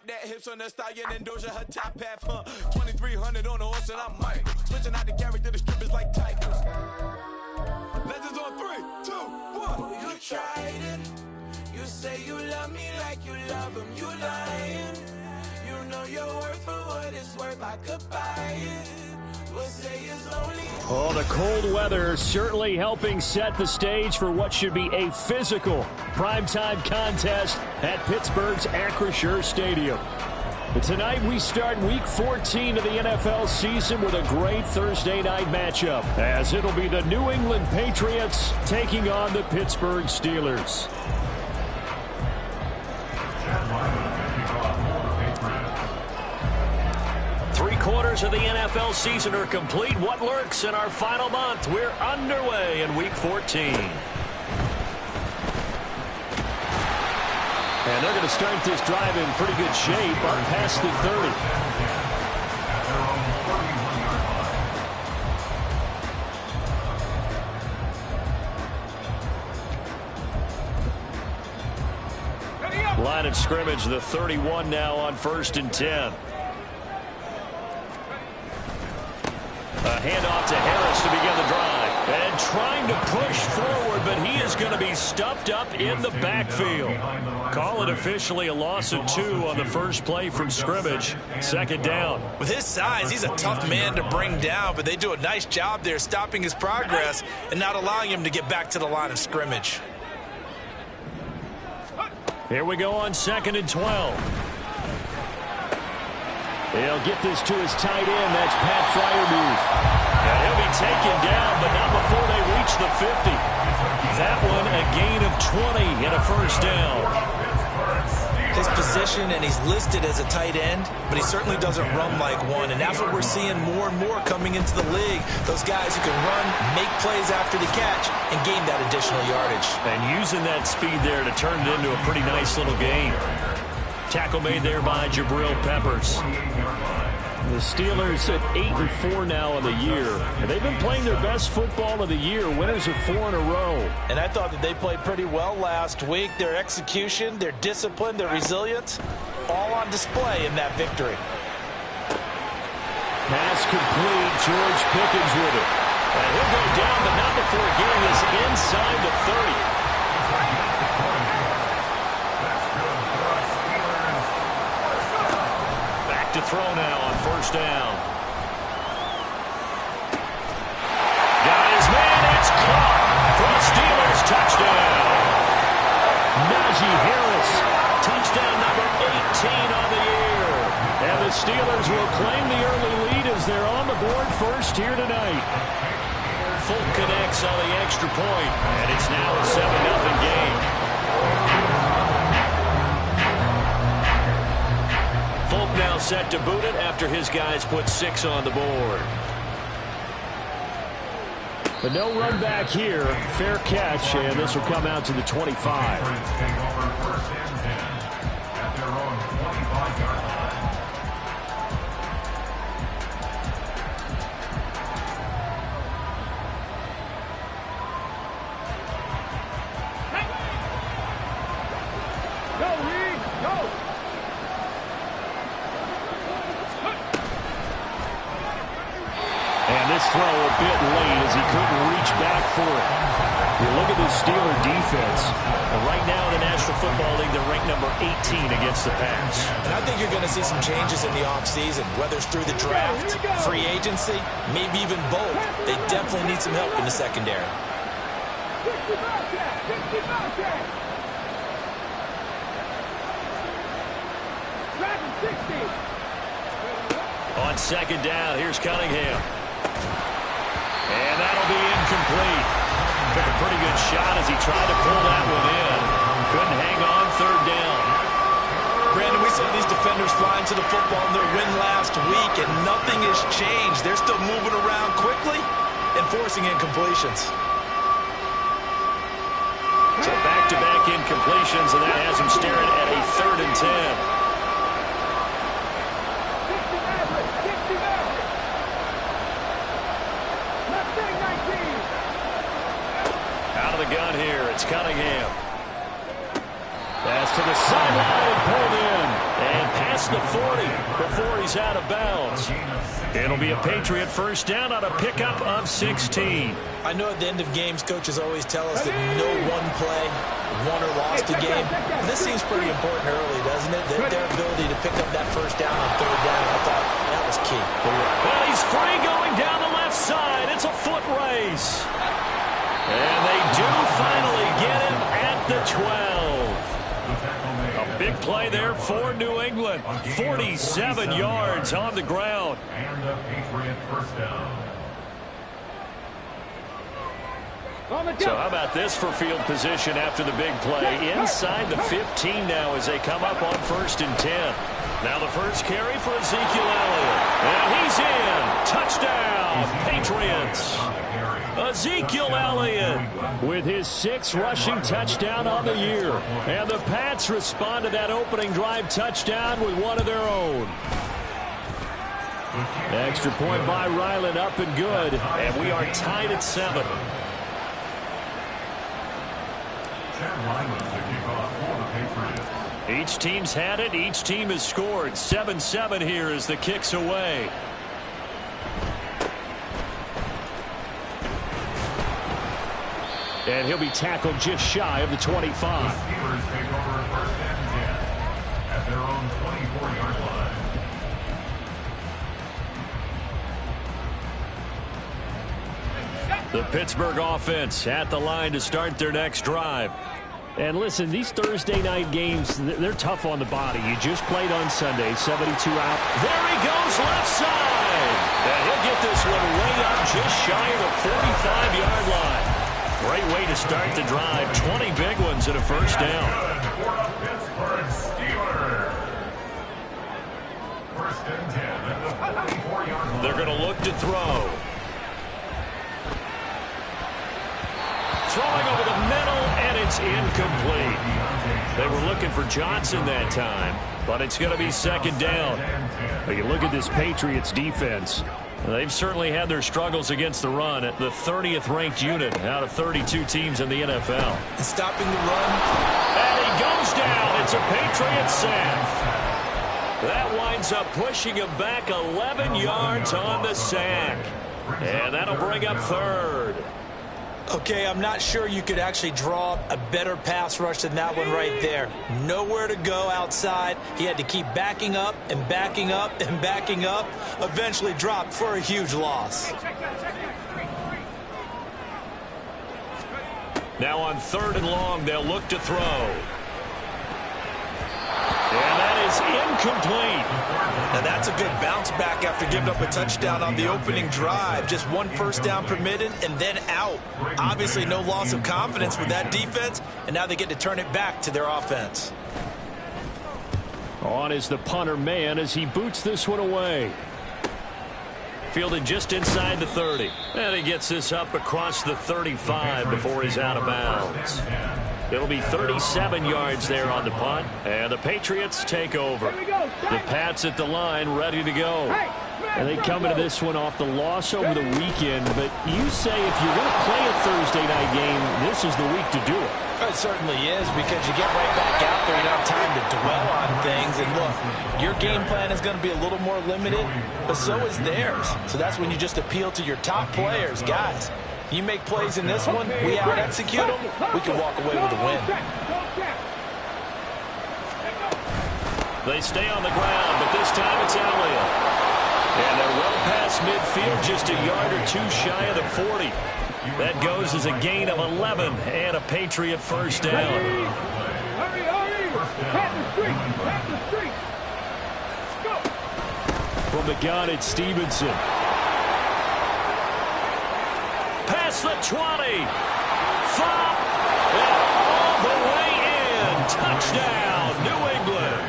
that hips on the stallion and Doja her top half, 2300 on the horse and I'm Mike. Switching out the character, the strippers like Tigers. Legends on 3, 2, 1. You tried it. You say you love me like you love him. You lying. You know your worth for what it's worth. I could buy it. We'll say it's only. Oh, the cold weather certainly helping set the stage for what should be a physical primetime contest at Pittsburgh's Acrisure Stadium. But tonight we start Week 14 of the NFL season with a great Thursday night matchup, as it'll be the New England Patriots taking on the Pittsburgh Steelers. Three-quarters of the NFL season are complete. What lurks in our final month? We're underway in Week 14. And they're going to start this drive in pretty good shape up past the 30. Line of scrimmage, the 31 now on 1st and 10. A handoff to Harris to begin the drive. And trying to push forward, but he is going to be stuffed up in the backfield. Call it officially a loss of 2 on the first play from scrimmage. 2nd down. With his size, he's a tough man to bring down, but they do a nice job there stopping his progress and not allowing him to get back to the line of scrimmage. Here we go on 2nd and 12. He'll get this to his tight end. That's Pat Fryermuth. And he'll be taken down, but not before they reach the 50. That one a gain of 20 and a 1st down. His position, and he's listed as a tight end, but he certainly doesn't run like one, and that's what we're seeing more and more coming into the league. Those guys who can run, make plays after the catch, and gain that additional yardage. And using that speed there to turn it into a pretty nice little game. Tackle made there by Jabril Peppers. The Steelers at 8-4 now in the year. And they've been playing their best football of the year. Winners of 4 in a row. And I thought that they played pretty well last week. Their execution, their discipline, their resilience, all on display in that victory. Pass complete. George Pickens with it. And he'll go down, but not before getting this inside the 30. To throw now on 1st down. Got his man. It's caught for the Steelers. Touchdown. Najee Harris. Touchdown number 18 on the year. And the Steelers will claim the early lead as they're on the board first here tonight. Fulk connects on the extra point, and it's now a 7-0 game. Fulk now set to boot it after his guys put 6 on the board. But no run back here. Fair catch, and this will come out to the 25. Throw a bit late as he couldn't reach back for it. You look at the Steeler defense. And right now in the National Football League, they're ranked number 18 against the pass. And I think you're going to see some changes in the offseason, whether it's through the draft, free agency, maybe even both. They definitely need some help in the secondary. On 2nd down, here's Cunningham. And that'll be incomplete. Took a pretty good shot as he tried to pull that one in. Couldn't hang on 3rd down. Brandon, we saw these defenders flying to the football in their win last week, and nothing has changed. They're still moving around quickly and forcing incompletions. So back-to-back incompletions, and that has him staring at a 3rd and 10. Gun here. It's Cunningham. Pass to the sideline and pulled in. And past across the 40 before he's out of bounds. It'll be a Patriot first down on a pickup of 16. I know at the end of games, coaches always tell us that no one play won or lost a game. This seems pretty important early, doesn't it? Their ability to pick up that first down on third down, I thought that was key. Well, he's free going down the left side. It's a foot race. And they do finally get him at the 12. A big play there for New England. 47 yards on the ground. And a Patriot first down. So how about this for field position after the big play? Inside the 15 now as they come up on 1st and 10. Now the first carry for Ezekiel Elliott. And he's in. Touchdown, Patriots. Ezekiel Elliott with his 6th rushing touchdown on the year. And the Pats respond to that opening drive touchdown with one of their own. Extra point by Ryland up and good. And we are tied at 7. Each team's had it. Each team has scored. 7-7 here as the kick's away. And he'll be tackled just shy of the 25. The Steelers take over 1st and 10 at their own 24-yard line. The Pittsburgh offense at the line to start their next drive. And listen, these Thursday night games, they're tough on the body. You just played on Sunday, 72 out. There he goes, left side. And he'll get this one way up just shy of the 45-yard line. Great way to start the drive. 20 big ones and a first down. For the Pittsburgh Steelers. 1st and 10 at the 44-yard line. They're going to look to throw. Throwing over the middle, and it's incomplete. They were looking for Johnson that time, but it's going to be 2nd down. But you look at this Patriots defense. They've certainly had their struggles against the run at the 30th ranked unit out of 32 teams in the NFL. And stopping the run. And he goes down. It's a Patriot sack. That winds up pushing him back 11 yards on the sack. And that'll bring up 3rd. Okay, I'm not sure you could actually draw a better pass rush than that one right there. Nowhere to go outside. He had to keep backing up and backing up and backing up. Eventually dropped for a huge loss. Now on 3rd and long, they'll look to throw. And that is incomplete. Now that's a good bounce back after giving up a touchdown on the opening drive. Just 1 first down permitted and then out. Obviously no loss of confidence with that defense, and now they get to turn it back to their offense. On is the punter man as he boots this one away. Fielded just inside the 30. And he gets this up across the 35 before he's out of bounds. It'll be 37 yards there on the punt, and the Patriots take over. The Pats at the line ready to go. And they come into this one off the loss over the weekend, but you say if you're going to play a Thursday night game, this is the week to do it. It certainly is, because you get right back out there. You don't have time to dwell on things. And look, your game plan is going to be a little more limited, but so is theirs. So that's when you just appeal to your top players. Guys, you make plays in this one, we out-execute them, we can walk away with a win. They stay on the ground, but this time it's Elliott. And they're well past midfield, just a yard or two shy of the 40. That goes as a gain of 11 and a Patriot first down. From the gun, it's Stevenson. Past the 20. Flop. And all the way in. Touchdown, New England.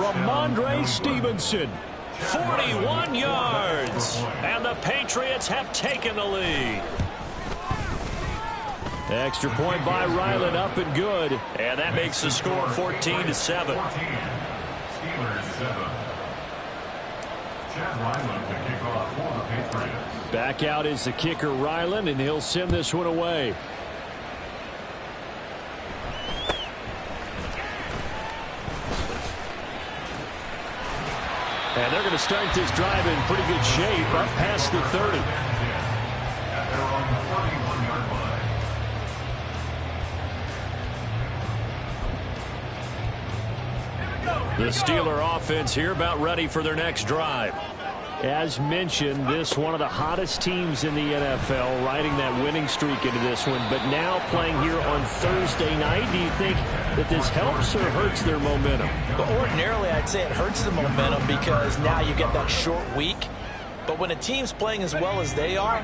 Ramondre Stevenson. 41 yards. And the Patriots have taken the lead. Extra point by Ryland, up and good. And that makes the score 14-7. Steelers 7. Chad Ryland to kick off for the Patriots. Back out is the kicker Ryland, and he'll send this one away. And they're going to start this drive in pretty good shape up past the 30. At their own 31-yard line. The Steeler offense here about ready for their next drive. As mentioned, this one of the hottest teams in the NFL, riding that winning streak into this one. But now playing here on Thursday night, do you think that this helps or hurts their momentum? But ordinarily, I'd say it hurts the momentum because now you get that short week. But when a team's playing as well as they are,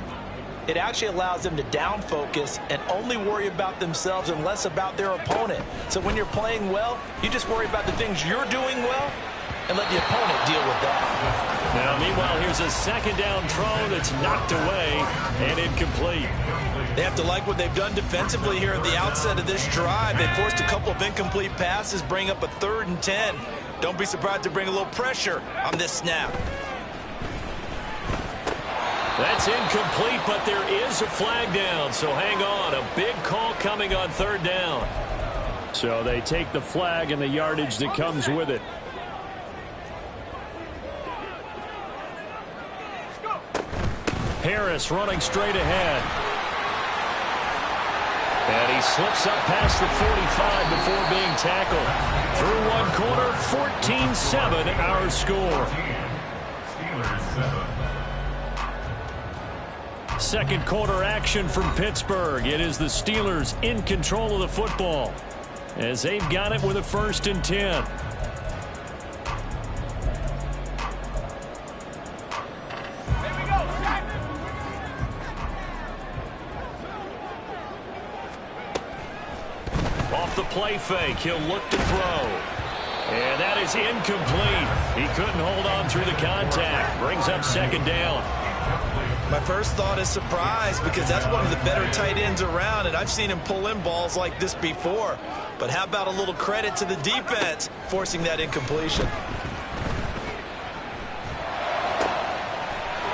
it actually allows them to down focus and only worry about themselves and less about their opponent. So when you're playing well, you just worry about the things you're doing well and let the opponent deal with that. Now, meanwhile, here's a second down throw that's knocked away and incomplete. They have to like what they've done defensively here at the outset of this drive. They forced a couple of incomplete passes, bring up a 3rd and 10. Don't be surprised to bring a little pressure on this snap. That's incomplete, but there is a flag down, so hang on. A big call coming on 3rd down. So they take the flag and the yardage that comes with it. Harris running straight ahead. And he slips up past the 45 before being tackled. Through one corner, 14-7 our score. Steelers 7. Second quarter action from Pittsburgh. It is the Steelers in control of the football as they've got it with a 1st and 10. Off the play fake, he'll look to throw. And that is incomplete. He couldn't hold on through the contact. Brings up 2nd down. My first thought is surprise because that's one of the better tight ends around, and I've seen him pull in balls like this before. But how about a little credit to the defense forcing that incompletion?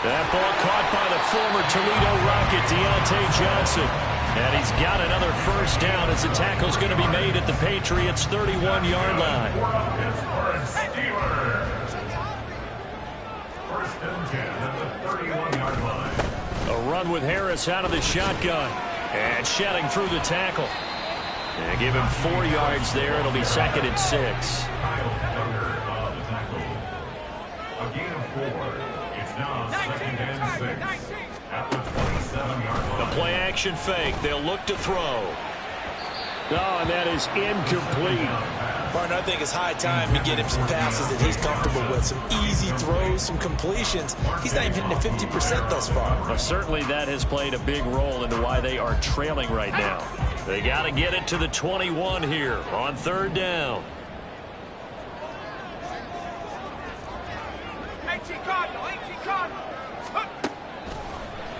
That ball caught by the former Toledo Rocket, Deontay Johnson. And he's got another 1st down as the tackle's going to be made at the Patriots' 31-yard line. Pittsburgh Steelers. 1st and 10 at the 31-yard line. A run with Harris out of the shotgun. And shedding through the tackle. And give him 4 yards there. It'll be 2nd and 6. Kyle Tucker on the tackle. A gain of 4. It's now 2nd and 6 at the 27-yard line. The play action fake. They'll look to throw. Oh, and that is incomplete. Martin, I think it's high time to get him some passes that he's comfortable with. Some easy throws, some completions. He's not even hitting the 50% thus far. Well, certainly that has played a big role into why they are trailing right now. They got to get it to the 21 here on 3rd down.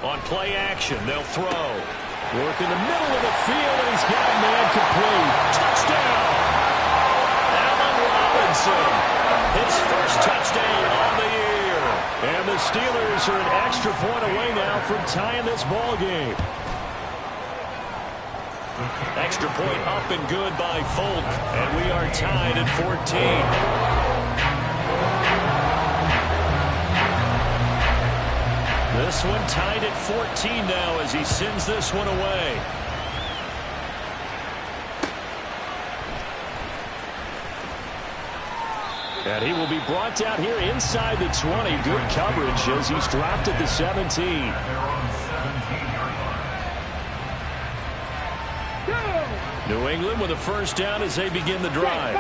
On play action, they'll throw. Work in the middle of the field, and he's got a man complete. Touchdown! Allen Robinson, his 1st touchdown on the year. And the Steelers are an extra point away now from tying this ball game. Extra point up and good by Folk, and we are tied at 14. This one tied at 14 now as he sends this one away. And he will be brought down here inside the 20. Good coverage as he's dropped at the 17. They're on 17-yard line. New England with a 1st down as they begin the drive.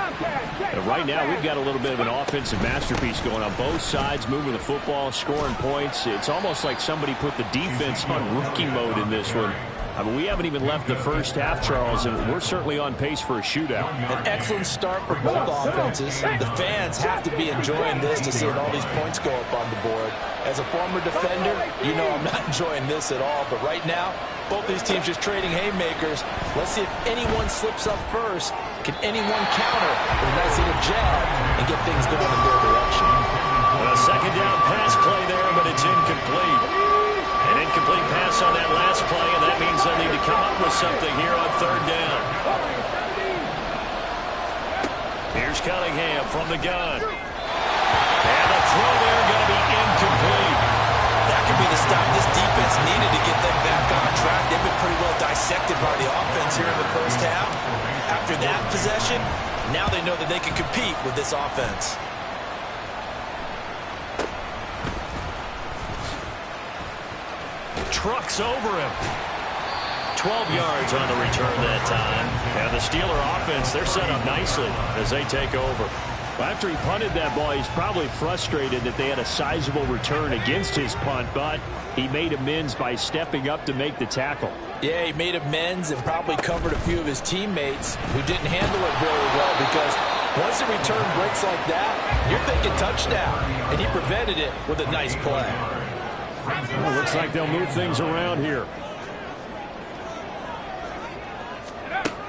And right now we've got a little bit of an offensive masterpiece going on both sides, moving the football, scoring points. It's almost like somebody put the defense on rookie mode in this one. I mean, we haven't even left the 1st half, Charles, and we're certainly on pace for a shootout. An excellent start for both offenses. The fans have to be enjoying this to see all these points go up on the board. As a former defender, you know I'm not enjoying this at all. But right now, both these teams just trading haymakers. Let's see if anyone slips up first. Can anyone counter with a nice little jab and get things going in their direction? A 2nd down pass play there, but it's incomplete. An incomplete pass on that last play, and that means they'll need to come up with something here on 3rd down. Here's Cunningham from the gun. And the throw dissected by the offense here in the first half. After that possession, now they know that they can compete with this offense. Trucks over him. 12 yards on the return that time. And the Steeler offense, they're set up nicely as they take over. After he punted that ball, he's probably frustrated that they had a sizable return against his punt, but he made amends by stepping up to make the tackle. Yeah, he made amends and probably covered a few of his teammates who didn't handle it very well, because once the return breaks like that, you're thinking touchdown, and he prevented it with a nice play. Well, looks like they'll move things around here.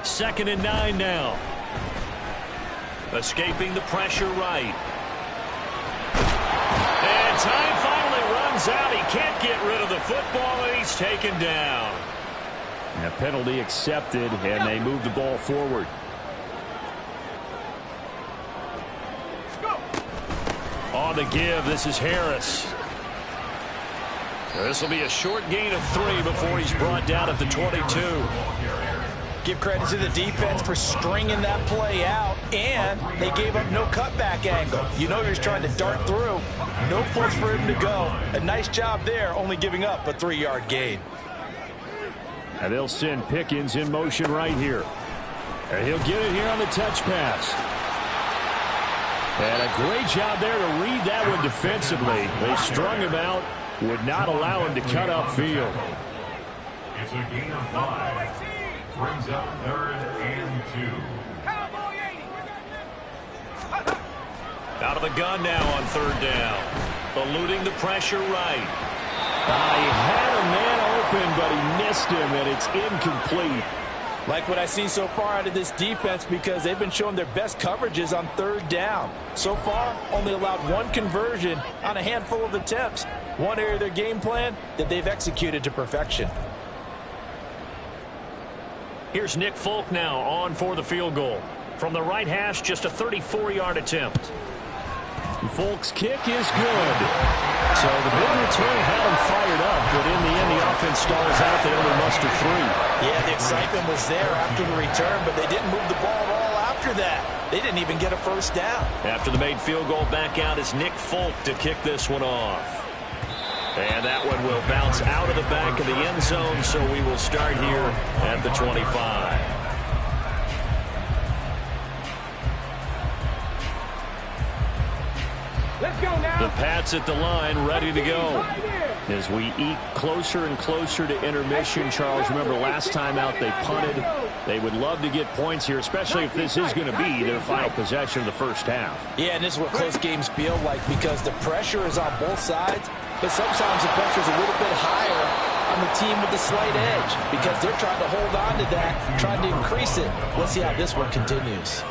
2nd and 9 now. Escaping the pressure right. And time finally runs out. He can't get rid of the football, and he's taken down. A penalty accepted, and they move the ball forward. On the give, this is Harris. This will be a short gain of 3 before he's brought down at the 22. Give credit to the defense for stringing that play out, and they gave up no cutback angle. You know he was trying to dart through. No place for him to go. A nice job there, only giving up a 3-yard gain. And they'll send Pickens in motion right here. And he'll get it here on the touch pass. And a great job there to read that one defensively. They strung him out, would not allow him to cut upfield. It's a gain of 5. Brings up 3rd and 2. Out of the gun now on 3rd down. Eluding the pressure right. He had a man open, but he missed him, and it's incomplete. Like what I see so far out of this defense, because they've been showing their best coverages on 3rd down. So far, only allowed 1 conversion on a handful of attempts. One area of their game plan that they've executed to perfection. Here's Nick Folk now on for the field goal. From the right hash, just a 34-yard attempt. Folk's kick is good. So the big return had him fired up, but in the end, the offense stalls out. They only muster 3. Yeah, the excitement was there after the return, but they didn't move the ball at all after that. They didn't even get a first down. After the made field goal, back out is Nick Folk to kick this one off. And that one will bounce out of the back of the end zone, so we will start here at the 25. Let's go now. The Pats at the line, ready to go. As we eat closer and closer to intermission, Charles, remember last time out they punted. They would love to get points here, especially if this is going to be their final possession of the first half. Yeah, and this is what close games feel like, because the pressure is on both sides, but sometimes the pressure is a little bit higher on the team with the slight edge, because they're trying to hold on to that, trying to increase it. Let's see how this one continues.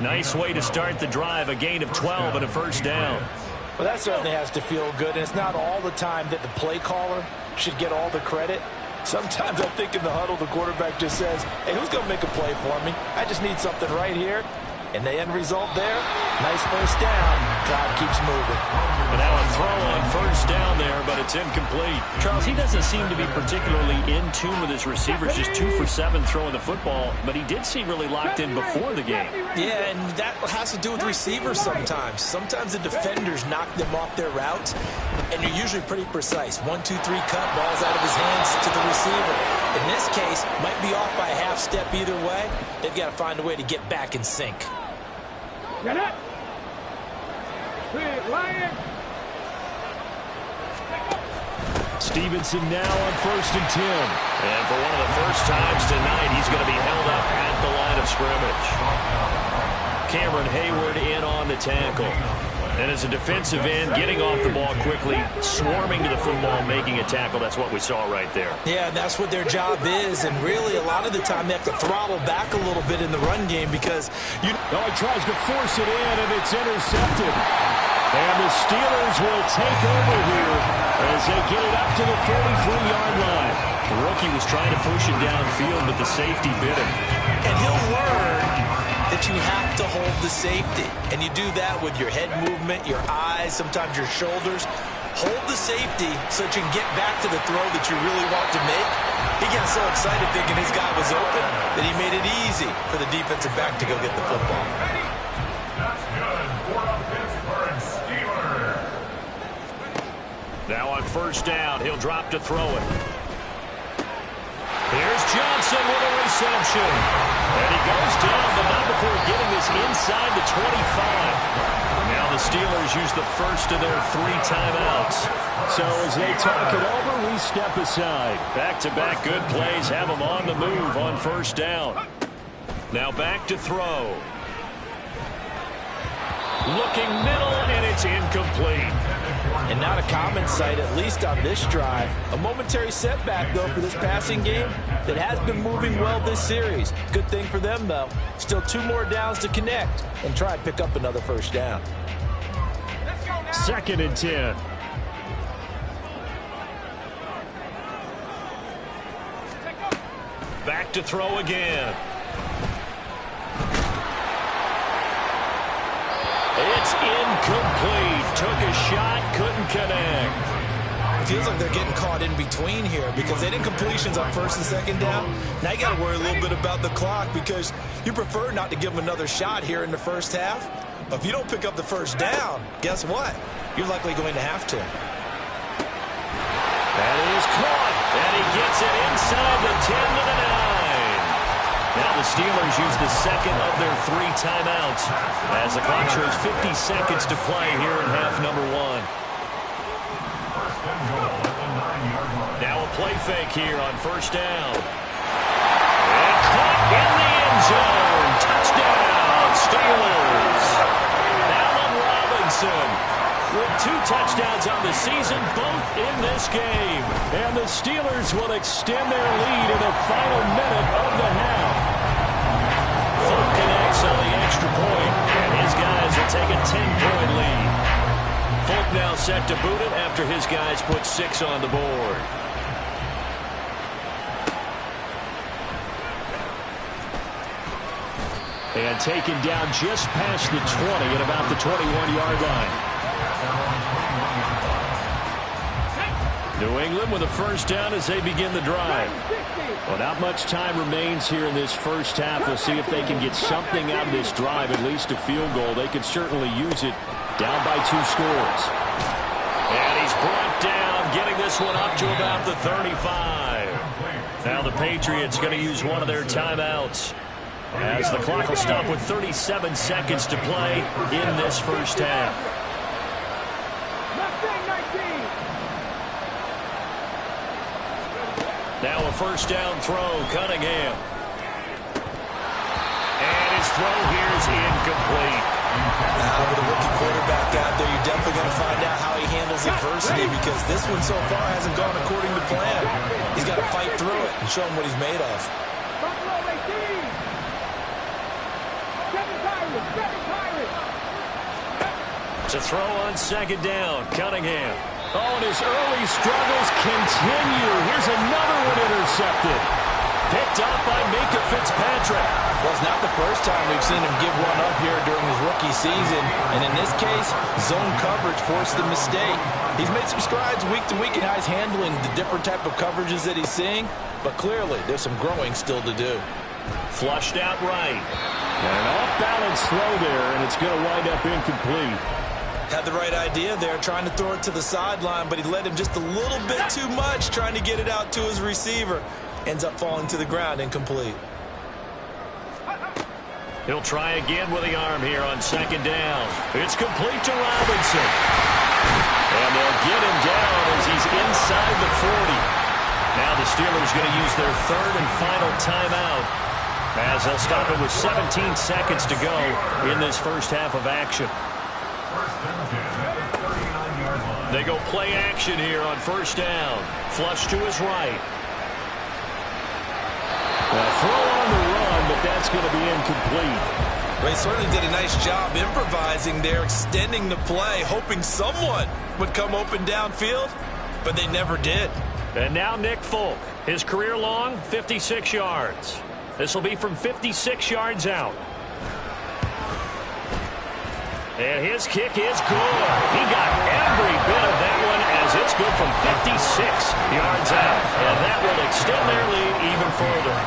Nice way to start the drive, a gain of 12 and a first down. Well, that certainly has to feel good, and it's not all the time that the play caller should get all the credit. Sometimes I think in the huddle, the quarterback just says, hey, who's going to make a play for me? I just need something right here. And the end result there, nice first down. Drive keeps moving. And now a throw on first down there, but it's incomplete. Charles, he doesn't seem to be particularly in tune with his receivers, just 2 for 7 throwing the football, but he did seem really locked in before the game. Yeah, and that has to do with receivers sometimes. Sometimes the defenders knock them off their routes, and you're usually pretty precise. 1, 2, 3 cut, balls out of his hands to the receiver. In this case, might be off by a half step either way. They've got to find a way to get back in sync. Get it. Lion. Stevenson now on 1st and 10. And for one of the first times tonight, he's going to be held up at the line of scrimmage. Cameron Hayward in on the tackle. And as a defensive end, getting off the ball quickly, swarming to the football, making a tackle. That's what we saw right there. Yeah, that's what their job is. And really, a lot of the time, they have to throttle back a little bit in the run game, because he tries to force it in, and it's intercepted. And the Steelers will take over here as they get it up to the 43-yard line. The rookie was trying to push it downfield, but the safety bit him. And he'll learn that you have to hold the safety. And you do that with your head movement, your eyes, sometimes your shoulders. hold the safety so that you can get back to the throw that you really want to make. He gets so excited thinking his guy was open that he made it easy for the defensive back to go get the football. That's good for a Pittsburgh Steeler. Now on first down, he'll drop to throw it. Here's Johnson with a reception. And he goes down, but not before getting this inside the 25. Now the Steelers use the first of their 3 timeouts. So as they talk it over, we step aside. Back-to-back good plays have them on the move on first down. Now back to throw. Looking middle, and it's incomplete. And not a common sight, at least on this drive. A momentary setback, though, for this passing game that has been moving well this series. Good thing for them, though. Still 2 more downs to connect and try and pick up another first down. 2nd and 10. Back to throw again. It's incomplete. Took a shot, couldn't connect. Feels like they're getting caught in between here because they didn't completions on 1st and 2nd down. Now you got to worry a little bit about the clock because you prefer not to give them another shot here in the first half. But if you don't pick up the first down, guess what? You're likely going to have to. That is caught, and he gets it inside the 10 to the 9. Now the Steelers use the second of their 3 timeouts as the clock shows 50 seconds to play here in half number 1. Now a play fake here on first down. And caught in the end zone. Touchdown, Steelers. Allen Robinson with 2 touchdowns on the season, both in this game. And the Steelers will extend their lead in the final minute of the half. Folk connects on the extra point, and his guys will take a 10-point lead. Folk now set to boot it after his guys put 6 on the board. And taken down just past the 20 at about the 21-yard line. New England with a first down as they begin the drive. Well, not much time remains here in this first half. We'll see if they can get something out of this drive, at least a field goal. They could certainly use it down by 2 scores. And he's brought down, getting this one up to about the 35. Now the Patriots going to use one of their timeouts as the clock will stop with 37 seconds to play in this first half. Now a first down throw, Cunningham. And his throw here is incomplete. Now with a rookie quarterback out there, you're definitely going to find out how he handles adversity because this one so far hasn't gone according to plan. He's got to fight through it and show him what he's made of. To throw on second down, Cunningham. Oh, and his early struggles continue. Here's another one intercepted. Picked up by Minka Fitzpatrick. Well, it's not the first time we've seen him give one up here during his rookie season. And in this case, zone coverage forced the mistake. He's made some strides week to week in how he's handling the different type of coverages that he's seeing. But clearly, there's some growing still to do. Flushed out right. And an off-balance throw there, and it's going to wind up incomplete. Had the right idea there, trying to throw it to the sideline, but he led him just a little bit too much, trying to get it out to his receiver. Ends up falling to the ground, incomplete. He'll try again with the arm here on second down. It's complete to Robinson. And they'll get him down as he's inside the 40. Now the Steelers going to use their 3rd and final timeout as they'll stop it with 17 seconds to go in this first half of action. They go play action here on first down. Flush to his right. Well, throw on the run, but that's going to be incomplete. Well, he certainly did a nice job improvising there, extending the play, hoping someone would come open downfield, but they never did. And now Nick Folk. His career long, 56 yards. This will be from 56 yards out. And his kick is good. He got every bit of that one yards out. And that will extend their lead even further.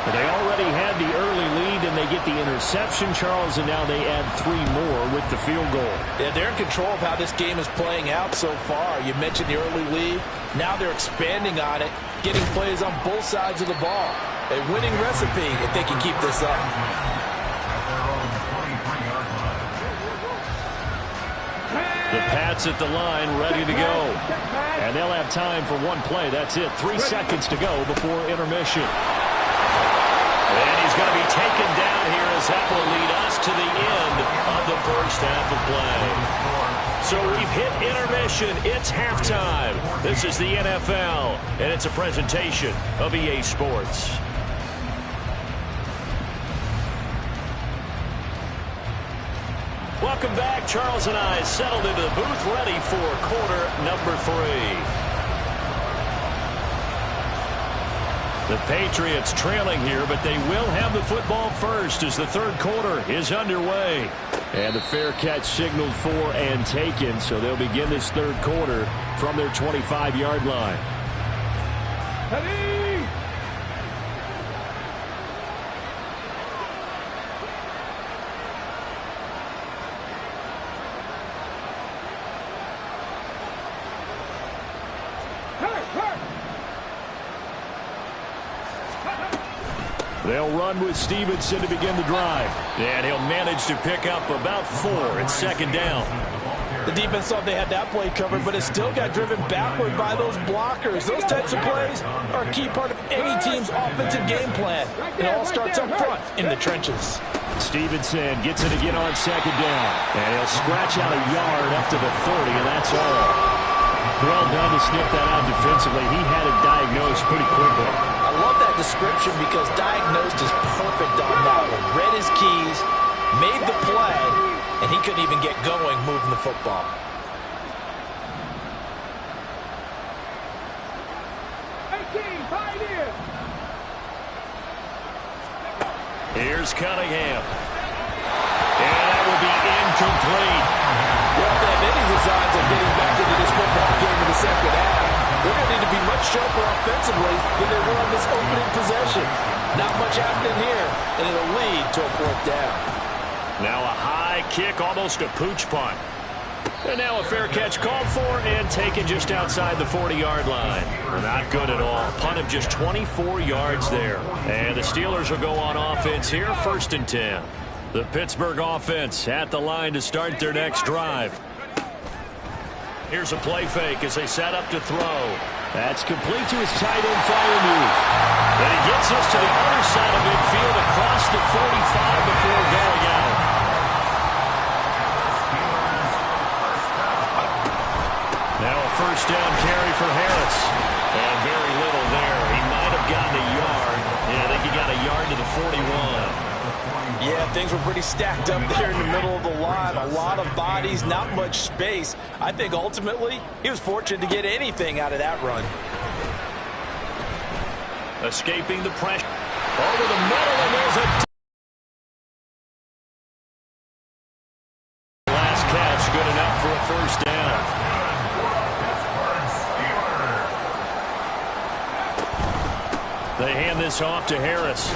They already had the early lead, and they get the interception, Charles, and now they add 3 more with the field goal. Yeah, they're in control of how this game is playing out so far. You mentioned the early lead. Now they're expanding on it, getting plays on both sides of the ball. A winning recipe if they can keep this up. The Pats at the line, ready to go. And they'll have time for one play. That's it. 3 seconds to go before intermission. And he's going to be taken down here as that will lead us to the end of the first half of play. So we've hit intermission. It's halftime. This is the NFL, and it's a presentation of EA Sports. Welcome back. Charles and I settled into the booth, ready for quarter number 3. The Patriots trailing here, but they will have the football first as the third quarter is underway. And the fair catch signaled for and taken, so they'll begin this third quarter from their 25-yard line. Ready? They'll run with Stevenson to begin the drive. And he'll manage to pick up about 4 at second down. The defense thought they had that play covered, but it still got driven backward by those blockers. Those types of plays are a key part of any team's offensive game plan. It all starts up front in the trenches. Stevenson gets it again on second down. And he'll scratch out a yard up to the 30, and that's all. Well done to sniff that out defensively. He had it diagnosed pretty quickly. I love that description because diagnosed is perfect on that one. Read his keys, made the play, and he couldn't even get going moving the football. Here's Cunningham. And that will be incomplete. Well, if they have any designs of getting back into this football game in the second half, they're going to need to be much sharper offensively than they were on this opening possession. Not much happening here, and it'll lead to a 4th down. Now a high kick, almost a pooch punt. And now a fair catch called for and taken just outside the 40-yard line. Not good at all. Punt of just 24 yards there. And the Steelers will go on offense here, 1st and 10. The Pittsburgh offense at the line to start their next drive. Here's a play fake as they set up to throw. That's complete to his tight end fire move. And he gets us to the other side of midfield across the 45 before going out. Now a 1st down carry for Harris. And very little there. He might have gotten a yard. Yeah, I think he got a yard to the 41. Yeah, things were pretty stacked up there in the middle of the line. A lot of bodies, not much space. I think ultimately he was fortunate to get anything out of that run. Escaping the pressure. Over the middle, and there's a last catch, good enough for a 1st down. They hand this off to Harris.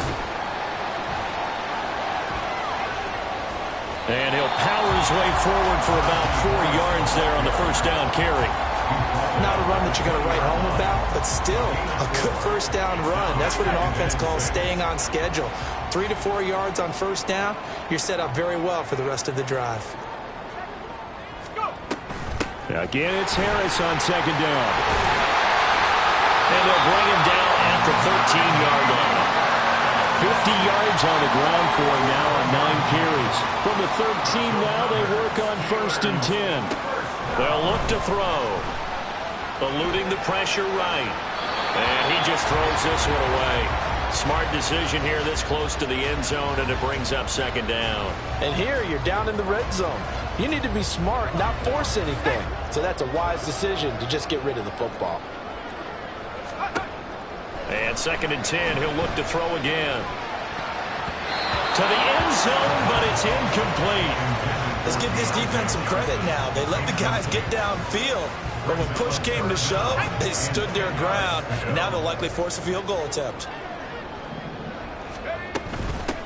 And he'll power his way forward for about 4 yards there on the 1st down carry. Not a run that you're going to write home about, but still a good 1st down run. That's what an offense calls staying on schedule. 3 to 4 yards on 1st down, you're set up very well for the rest of the drive. Again, it's Harris on 2nd down. And they'll bring him down at the 13-yard line. 50 yards on the ground for him now on 9 carries. From the 13 now, they work on 1st and 10. They'll look to throw. Eluding the pressure right. And he just throws this one away. Smart decision here this close to the end zone, and it brings up 2nd down. And here you're down in the red zone. You need to be smart, not force anything. So that's a wise decision to just get rid of the football. And 2nd and 10, he'll look to throw again. To the end zone, but it's incomplete. Let's give this defense some credit now. They let the guys get downfield, but when push came to shove, they stood their ground, and now they'll likely force a field goal attempt.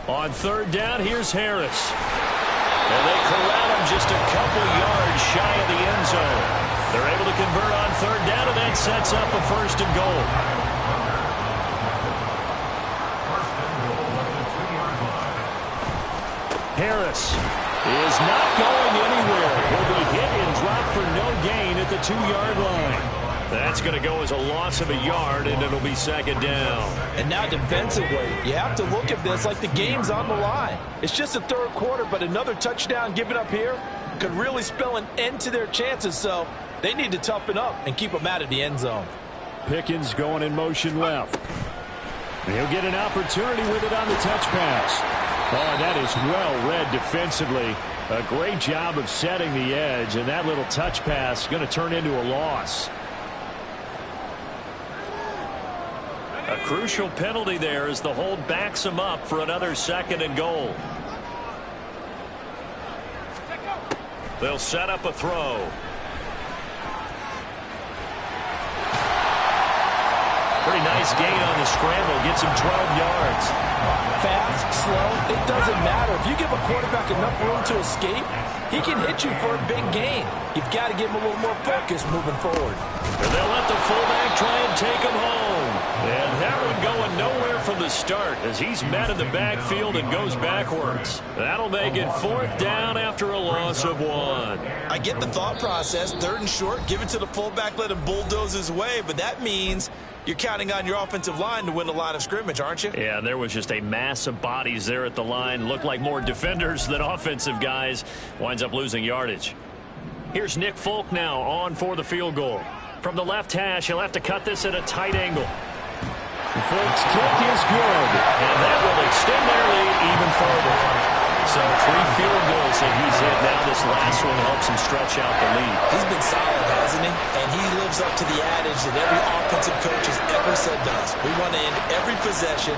On third down, here's Harris. And they corral him just a couple yards shy of the end zone. They're able to convert on third down, and that sets up a 1st and goal. Harris is not going anywhere. He'll be hit and dropped for no gain at the 2-yard line. That's going to go as a loss of a yard, and it'll be 2nd down. And now defensively, you have to look at this like the game's on the line. It's just the 3rd quarter, but another touchdown given up here could really spell an end to their chances, so they need to toughen up and keep them out of the end zone. Pickens going in motion left. He'll get an opportunity with it on the touch pass. Oh, that is well read defensively. A great job of setting the edge, and that little touch pass is going to turn into a loss. A crucial penalty there as the hold backs him up for another 2nd and goal. They'll set up a throw. Pretty nice gain on the scramble. Gets him 12 yards. Fast, slow, it doesn't matter. If you give a quarterback enough room to escape, he can hit you for a big gain. You've got to give him a little more focus moving forward. And they'll let the fullback try and take him home. And that one going nowhere from the start as he's met in the backfield and goes backwards. That'll make it 4th down after a loss of 1. I get the thought process. 3rd and short, give it to the fullback, let him bulldoze his way, but that means you're counting on your offensive line to win the line of scrimmage, aren't you? Yeah, there was just a mass of bodies there at the line. Looked like more defenders than offensive guys. Winds up losing yardage. Here's Nick Folk now on for the field goal. From the left hash, he'll have to cut this at a tight angle. Folk's kick is good, and that will extend their lead even further. So 3 field goals that he's hit. Now this last one helps him stretch out the lead. He's been solid, hasn't he? And he lives up to the adage that every offensive coach has ever said to us. We want to end every possession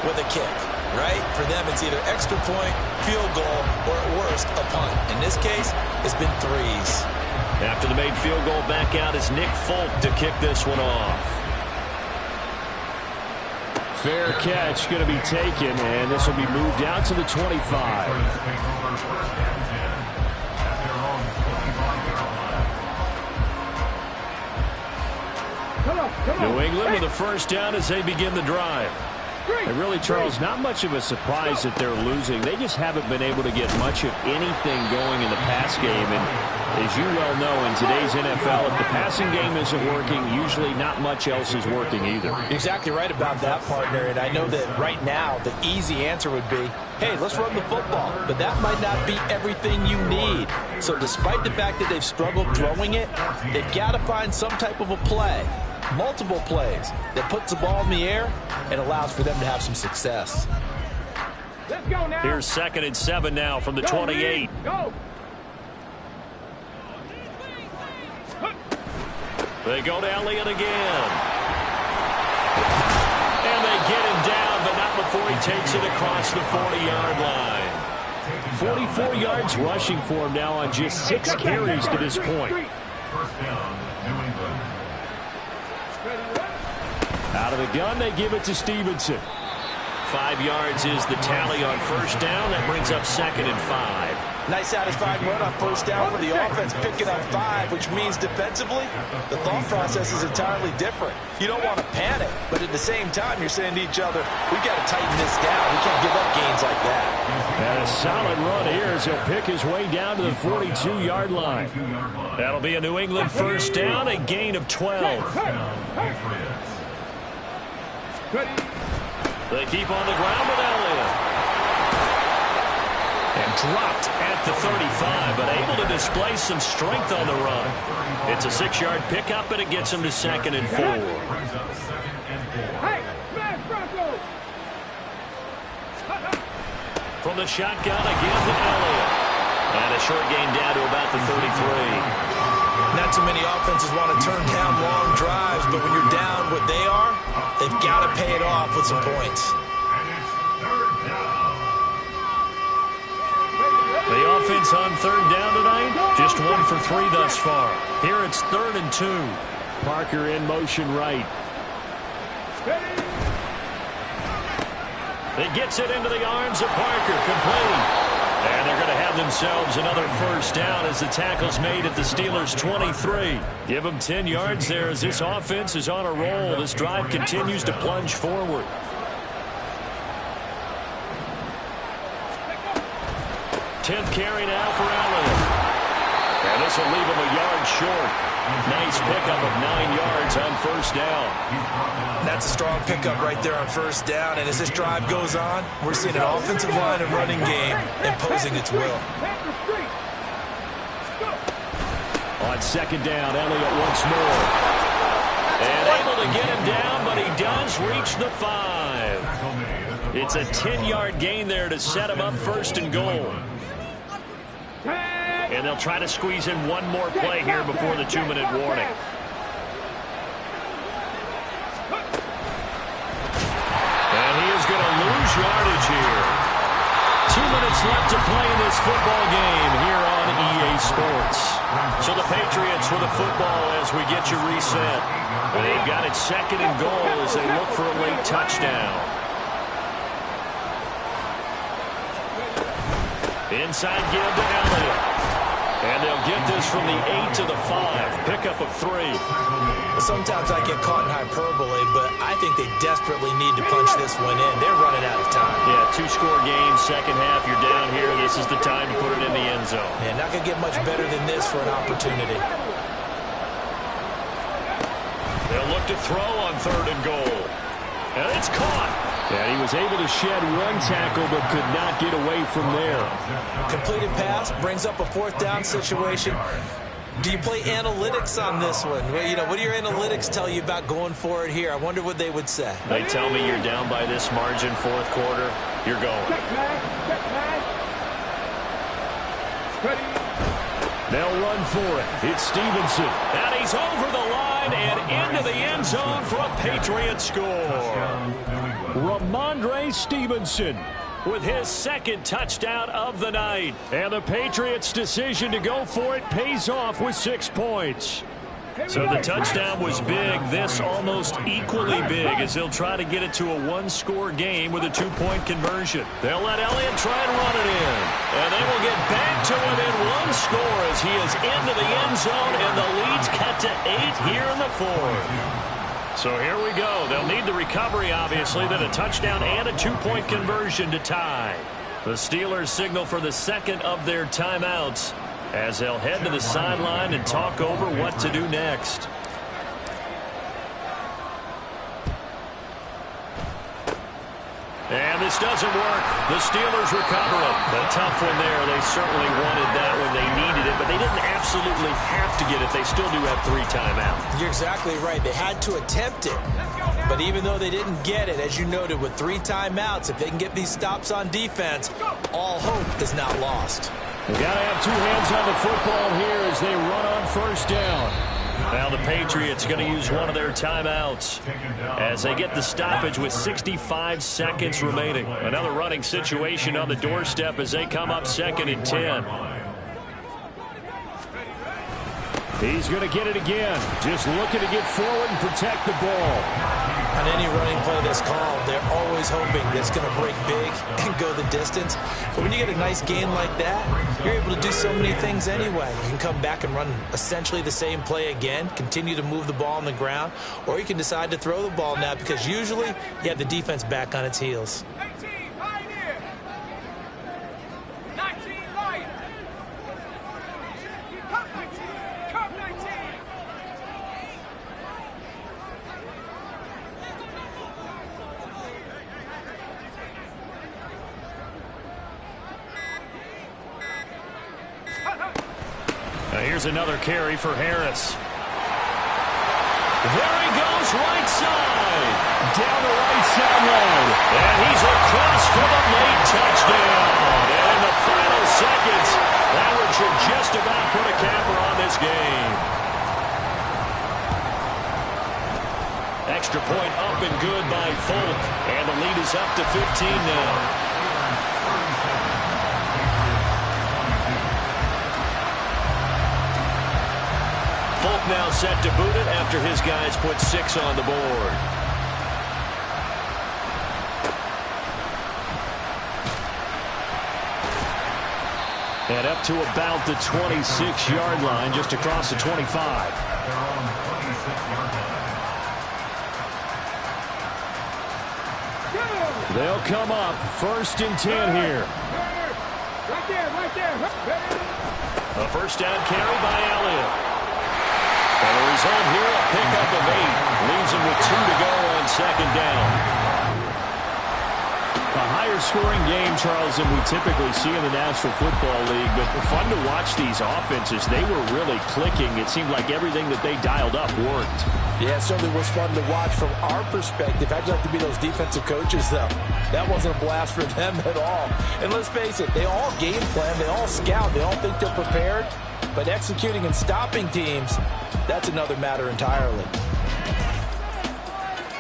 with a kick, right? For them, it's either extra point, field goal, or at worst, a punt. In this case, it's been 3s. After the made field goal, back out is Nick Folk to kick this one off. Fair catch going to be taken, and this will be moved out to the 25. New England with a 1st down as they begin the drive. And really, Charles, not much of a surprise that they're losing. They just haven't been able to get much of anything going in the pass game. And as you well know, in today's NFL, if the passing game isn't working, usually not much else is working either. Exactly right about that, partner. And I know that right now the easy answer would be, hey, let's run the football. But that might not be everything you need. So despite the fact that they've struggled throwing it, they've got to find some type of a play. Multiple plays that puts the ball in the air and allows for them to have some success. Let's go now. Here's 2nd and 7 now from the 28. Go. They go to Elliott again. And they get him down, but not before he takes it across the 40-yard line. 44 yards rushing for him now on just 6 carries to this point. 1st down, New England. Out of the gun, they give it to Stevenson. 5 yards is the tally on 1st down. That brings up 2nd and 5. Nice satisfying run on 1st down for the offense, picking up 5, which means defensively, the thought process is entirely different. You don't want to panic, but at the same time, you're saying to each other, we've got to tighten this down. We can't give up gains like that. And a solid run here as he'll pick his way down to the 42-yard line. That'll be a New England 1st down, a gain of 12. They keep on the ground with Elliott. And dropped at the 35, but able to display some strength on the run. It's a 6-yard pickup, and it gets him to 2nd and 4. Hey, smash Bronco. From the shotgun again to Elliott. And a short gain down to about the 33. Not too many offenses want to turn down long drives, but when you're down what they are, they've got to pay it off with some points. And it's 3rd down. The offense on third down tonight, just 1 for 3 thus far. Here it's 3rd and 2. Parker in motion right. It gets it into the arms of Parker, complete. And they're going to have themselves another first down as the tackle's made at the Steelers' 23. Give them 10 yards there as this offense is on a roll. This drive continues to plunge forward. Tenth carry now for Allen. And this will leave him a yard short. Nice pickup of 9 yards on first down. That's a strong pickup right there on first down. And as this drive goes on, we're seeing an offensive line and running game imposing its will. On second down, Elliott once more. And able to get him down, but he does reach the 5. It's a 10-yard gain there to set him up 1st and goal. And they'll try to squeeze in one more play here before the 2-minute warning. And he is going to lose yardage here. 2 minutes left to play in this football game here on EA Sports. So the Patriots with the football as we get you reset. And they've got it 2nd and goal as they look for a late touchdown. Inside give to Elliott. And they'll get this from the 8 to the 5. Pickup of 3. Sometimes I get caught in hyperbole, but I think they desperately need to punch this one in. They're running out of time. Yeah, 2-score game, second half. You're down here. This is the time to put it in the end zone. Yeah, not going to get much better than this for an opportunity. They'll look to throw on 3rd and goal. And it's caught. And he was able to shed one tackle but could not get away from there. Completed pass brings up a 4th down situation. Do you play analytics on this one? Well, you know, what do your analytics tell you about going for it here? I wonder what they would say. They tell me you're down by this margin 4th quarter. You're going. They'll run for it. It's Stevenson. And he's over the line and into the end zone for a Patriot score. Ramondre Stevenson with his 2nd touchdown of the night. And the Patriots' decision to go for it pays off with 6 points. So the touchdown was big. This almost equally big as they'll try to get it to a 1-score game with a 2-point conversion. They'll let Elliott try and run it in. And they will get back to within 1 score as he is into the end zone, and the lead's cut to 8 here in the 4th. So here we go. They'll need the recovery, obviously, then a touchdown and a 2-point conversion to tie. The Steelers signal for the 2nd of their timeouts as they'll head to the sideline and talk over what to do next. And this doesn't work. The Steelers recover it. A tough one there. They certainly wanted that when they needed it, but they didn't absolutely have to get it. They still do have 3 timeouts. You're exactly right. They had to attempt it. But even though they didn't get it, as you noted, with 3 timeouts, if they can get these stops on defense, all hope is not lost. They've got to have 2 hands on the football here as they run on first down. Now the Patriots going to use one of their timeouts as they get the stoppage with 65 seconds remaining. Another running situation on the doorstep as they come up 2nd and 10. He's going to get it again. Just looking to get forward and protect the ball. On any running play that's called, they're always hoping that it's going to break big and go the distance. But when you get a nice gain like that, you're able to do so many things anyway. You can come back and run essentially the same play again, continue to move the ball on the ground, or you can decide to throw the ball now because usually you have the defense back on its heels. 18, Pioneer. 19, Lion. Cup 19. Cup 19. Now here's another carry for Harris. There he goes, right side. Down the right sideline. And he's across for the late touchdown. And in the final seconds, that should just about put a capper on this game. Extra point up and good by Folk. And the lead is up to 15 now. Folk now set to boot it after his guys put 6 on the board. And up to about the 26-yard line, just across the 25. They're on the 26-yard line. They'll come up 1st and 10 here. Right there. A first down carry by Elliott. And the result here, a pickup of 8. Leaves him with 2 to go on 2nd down. A higher-scoring game, Charles, than we typically see in the National Football League. But fun to watch these offenses. They were really clicking. It seemed like everything that they dialed up worked. Yeah, it certainly was fun to watch from our perspective. I'd like to be those defensive coaches, though. That wasn't a blast for them at all. And let's face it, they all game plan, they all scout, they all think they're prepared. But executing and stopping teams, that's another matter entirely.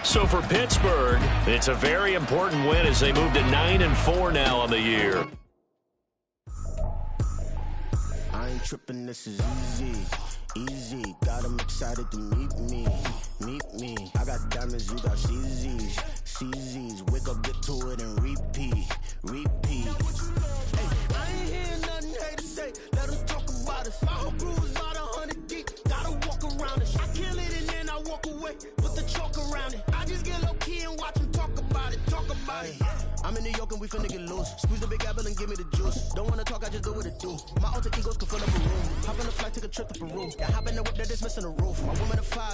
So for Pittsburgh, it's a very important win as they move to 9-4 now on the year. I ain't tripping, this is easy. Got them excited to meet me. I got diamonds, you got CZs. Wake up, get to it, and repeat. Hey, I ain't hearing nothing hate to say. Let them talk about us. My whole crew is about 100 deep. Gotta walk around it. I kill it and then I walk away with the chalk around it. I just get low key and watch them talk about it. I'm in New York and we finna get loose. Squeeze the big apple and give me the juice. Don't wanna talk, I just do what it do. My alter egos can fill up a room. Hop on a flight, take a trip to Peru. Yeah, hop in the whip that is missing the roof. My woman a 5.